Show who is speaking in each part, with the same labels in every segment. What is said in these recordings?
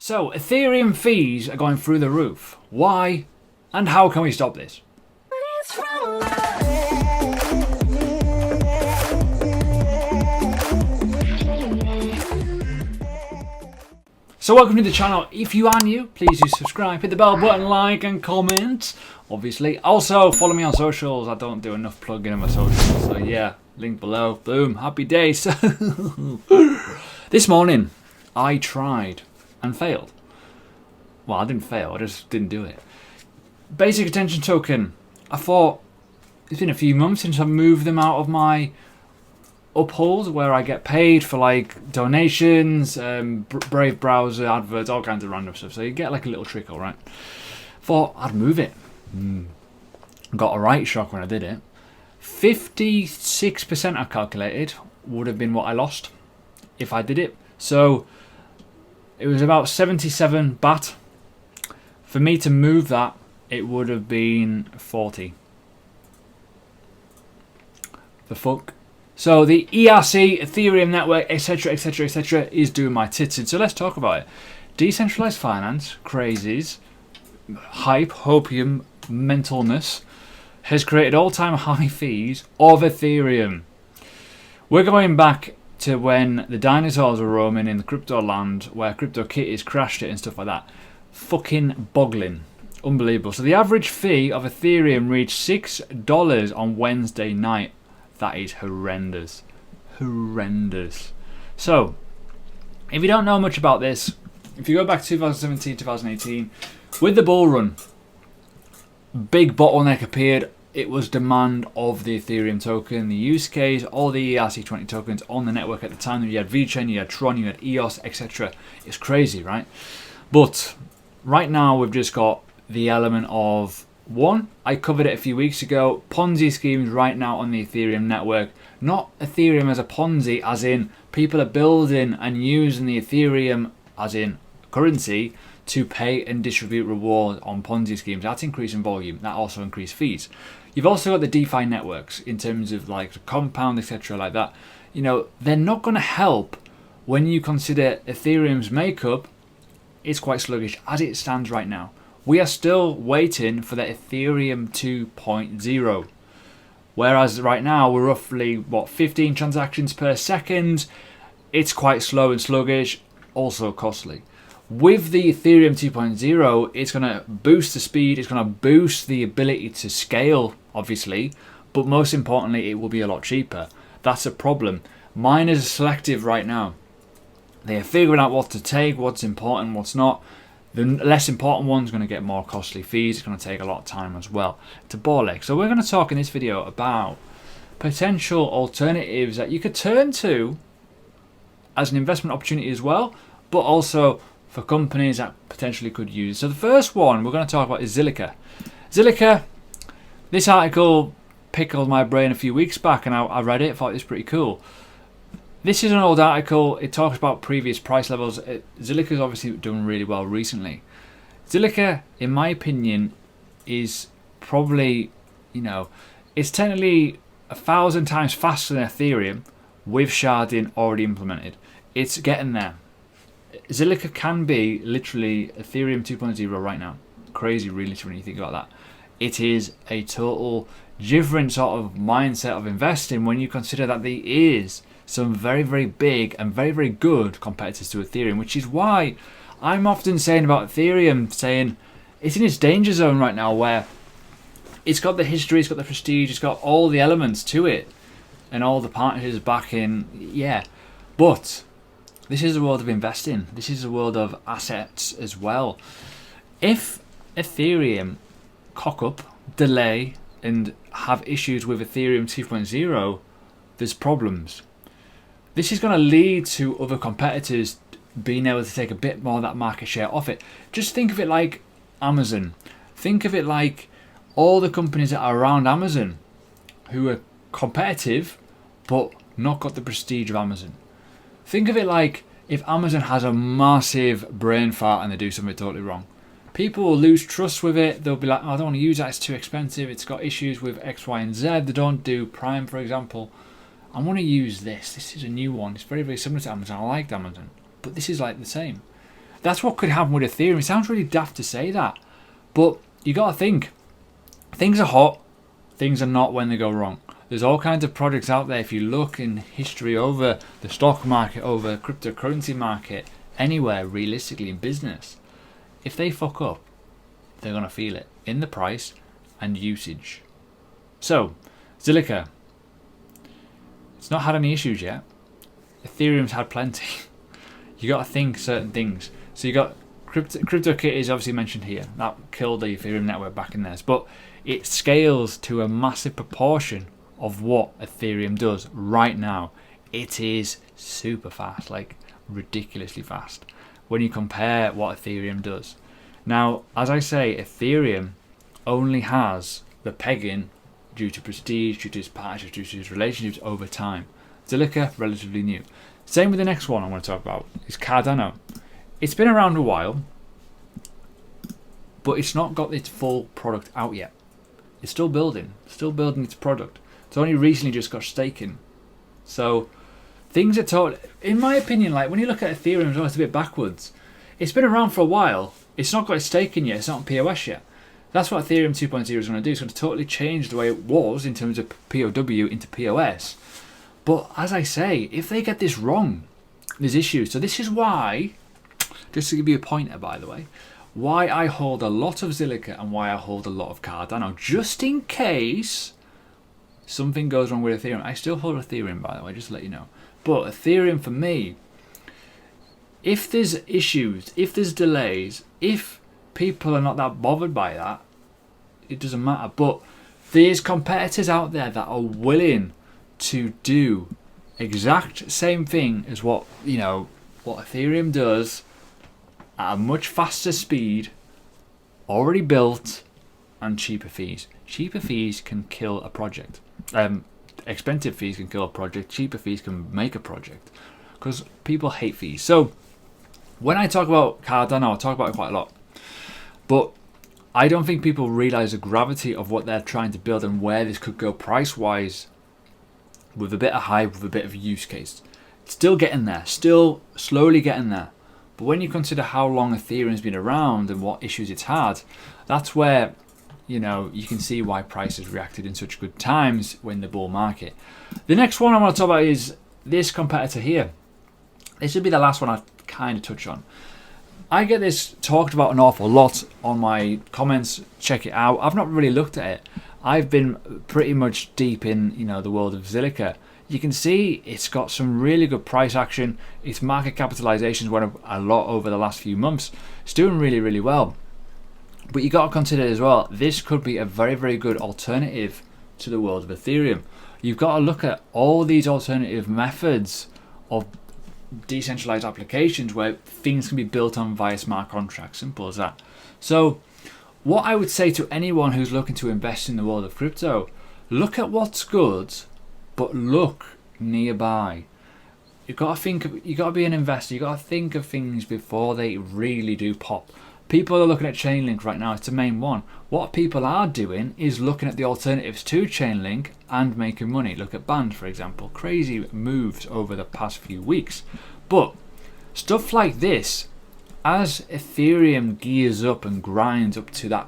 Speaker 1: So, Ethereum fees are going through the roof. Why? And how can we stop this? So welcome to the channel. If you are new, please do subscribe, hit the bell button, like and comment, obviously. Also, follow me on socials. I don't do enough plugging in my socials, so yeah, link below. Boom, happy days. This morning, I tried and failed. Well, I didn't fail, I just didn't do it. Basic attention token. I thought, it's been a few months since I've moved them out of my uphold where I get paid for like donations, Brave browser adverts, all kinds of random stuff. So you get like a little trickle, right? Thought I'd move it. Got a right shock when I did it. 56% I calculated would have been what I lost if I did it. So it was about 77 baht. For me to move that, it would have been 40. The fuck? So the ERC, Ethereum network, etc, etc, etc is doing my tits in. So let's talk about it. Decentralized finance, crazies, hype, hopium, mentalness has created all-time high fees of Ethereum. We're going back to when the dinosaurs were roaming in the crypto land, where crypto kitties crashed it and stuff like that. Fucking boggling. Unbelievable. So the average fee of Ethereum reached $6 on Wednesday night. That is horrendous. Horrendous. So, if you don't know much about this, if you go back to 2017, 2018, with the bull run, big bottleneck appeared. It was demand of the Ethereum token, the use case, all the ERC20 tokens on the network at the time. You had VeChain, you had Tron, you had EOS, etc. It's crazy, right? But right now we've just got the element of one, I covered it a few weeks ago, Ponzi schemes right now on the Ethereum network. Not Ethereum as a Ponzi, as in people are building and using the Ethereum as in currency to pay and distribute rewards on Ponzi schemes. That's increasing volume. That also increased fees. You've also got the DeFi networks in terms of like the compound, etc. like that. You know, they're not going to help when you consider Ethereum's makeup. It's quite sluggish as it stands right now. We are still waiting for the Ethereum 2.0. Whereas right now we're roughly, 15 transactions per second. It's quite slow and sluggish, also costly. With the Ethereum 2.0, it's going to boost the speed, it's going to boost the ability to scale, obviously, but most importantly, it will be a lot cheaper. That's a problem. Miners are selective right now. They are figuring out what to take, what's important, what's not. The less important one's going to get more costly fees. It's going to take a lot of time as well. It's a ball ache. So we're going to talk in this video about potential alternatives that you could turn to as an investment opportunity as well, but also for companies that potentially could use. So the first one we're going to talk about is Zilliqa. Zilliqa, this article pickled my brain a few weeks back and I read it, thought it was pretty cool. This is an old article. It talks about previous price levels. Zilliqa is obviously doing really well recently. Zilliqa, in my opinion, is probably, it's technically 1,000 times faster than Ethereum with sharding already implemented. It's getting there. Zilliqa can be literally Ethereum 2.0 right now. Crazy, really, when you think about that. It is a total different sort of mindset of investing when you consider that there is some very, very big and very, very good competitors to Ethereum, which is why I'm often saying about Ethereum, saying it's in its danger zone right now where it's got the history, it's got the prestige, it's got all the elements to it and all the partners backing, yeah. But this is a world of investing. This is a world of assets as well. If Ethereum cock up, delay, and have issues with Ethereum 2.0, there's problems. This is going to lead to other competitors being able to take a bit more of that market share off it. Just think of it like Amazon. Think of it like all the companies that are around Amazon who are competitive but not got the prestige of Amazon. Think of it like if Amazon has a massive brain fart and they do something totally wrong. People will lose trust with it. They'll be like, oh, I don't want to use that, it's too expensive, it's got issues with X, Y, and Z. They don't do Prime, for example. I want to use this. This is a new one. It's very, very similar to Amazon. I liked Amazon. But this is like the same. That's what could happen with Ethereum. It sounds really daft to say that, but you got to think. Things are hot, things are not when they go wrong. There's all kinds of projects out there. If you look in history over the stock market, over cryptocurrency market, anywhere realistically in business, if they fuck up, they're going to feel it in the price and usage. So, Zilliqa, it's not had any issues yet. Ethereum's had plenty. You got to think certain things. So you got CryptoKit is obviously mentioned here. That killed the Ethereum network back in there. But it scales to a massive proportion of what Ethereum does right now. It is super fast, like ridiculously fast, when you compare what Ethereum does. Now, as I say, Ethereum only has the pegging due to prestige, due to its partnerships, due to its relationships over time. Zilliqa, relatively new. Same with the next one I want to talk about, is Cardano. It's been around a while, but it's not got its full product out yet. It's still building its product. It's only recently just got staking. So things are totally, in my opinion, like when you look at Ethereum, it's almost a bit backwards. It's been around for a while. It's not got its staking yet. It's not on POS yet. That's what Ethereum 2.0 is going to do. It's going to totally change the way it was in terms of POW into POS. But as I say, if they get this wrong, there's issues. So this is why, just to give you a pointer by the way, why I hold a lot of Zilliqa and why I hold a lot of Cardano, just in case something goes wrong with Ethereum. I still hold Ethereum, by the way, just to let you know. But Ethereum for me, if there's issues, if there's delays, if people are not that bothered by that, it doesn't matter. But there's competitors out there that are willing to do exact same thing as what Ethereum does at a much faster speed, already built, and cheaper fees. Cheaper fees can kill a project. Expensive fees can kill a project. Cheaper fees can make a project, because people hate fees. So when I talk about Cardano, I talk about it quite a lot, but I don't think people realize the gravity of what they're trying to build and where this could go price wise, with a bit of hype, with a bit of use case. It's still getting there, still slowly getting there. But when you consider how long Ethereum's been around and what issues it's had, that's where you can see why prices reacted in such good times when the bull market. The next one I want to talk about is this competitor here. This should be the last one I kind of touch on. I get this talked about an awful lot on my comments. Check it out. I've not really looked at it. I've been pretty much deep in the world of Zilliqa. You can see it's got some really good price action. Its market capitalizations went up a lot over the last few months. It's doing really, really well. But you got to consider as well, this could be a very, very good alternative to the world of Ethereum. You've got to look at all these alternative methods of decentralized applications where things can be built on via smart contracts. Simple as that. So what I would say to anyone who's looking to invest in the world of crypto, look at what's good, but look nearby. You got to be an investor. You got to think of things before they really do pop. People are looking at Chainlink right now. It's the main one. What people are doing is looking at the alternatives to Chainlink and making money. Look at Band, for example. Crazy moves over the past few weeks. But stuff like this, as Ethereum gears up and grinds up to that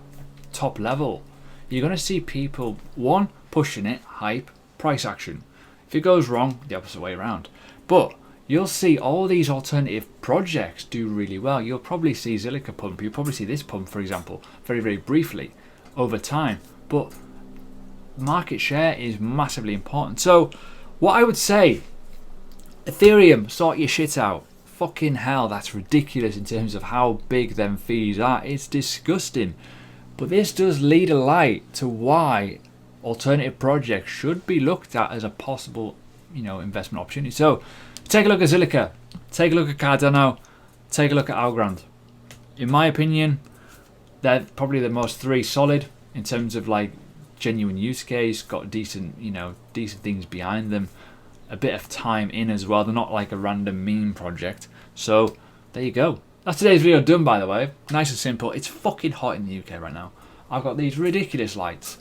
Speaker 1: top level, you're going to see people, one, pushing it, hype, price action. If it goes wrong, the opposite way around. But you'll see all these alternative projects do really well. You'll probably see Zilliqa pump. You'll probably see this pump, for example, very, very briefly over time. But market share is massively important. So what I would say, Ethereum, sort your shit out. Fucking hell, that's ridiculous in terms of how big them fees are. It's disgusting. But this does lead a light to why alternative projects should be looked at as a possible, investment opportunity. So take a look at Zilliqa, take a look at Cardano, take a look at Algorand. In my opinion, they're probably the most three solid in terms of like genuine use case, got decent things behind them, a bit of time in as well. They're not like a random meme project. So there you go. That's today's video done, by the way. Nice and simple. It's fucking hot in the UK right now. I've got these ridiculous lights.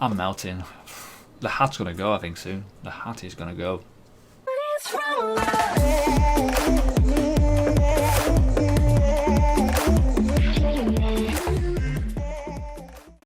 Speaker 1: I'm melting. The hat's gonna go, I think, soon. The hat is gonna go.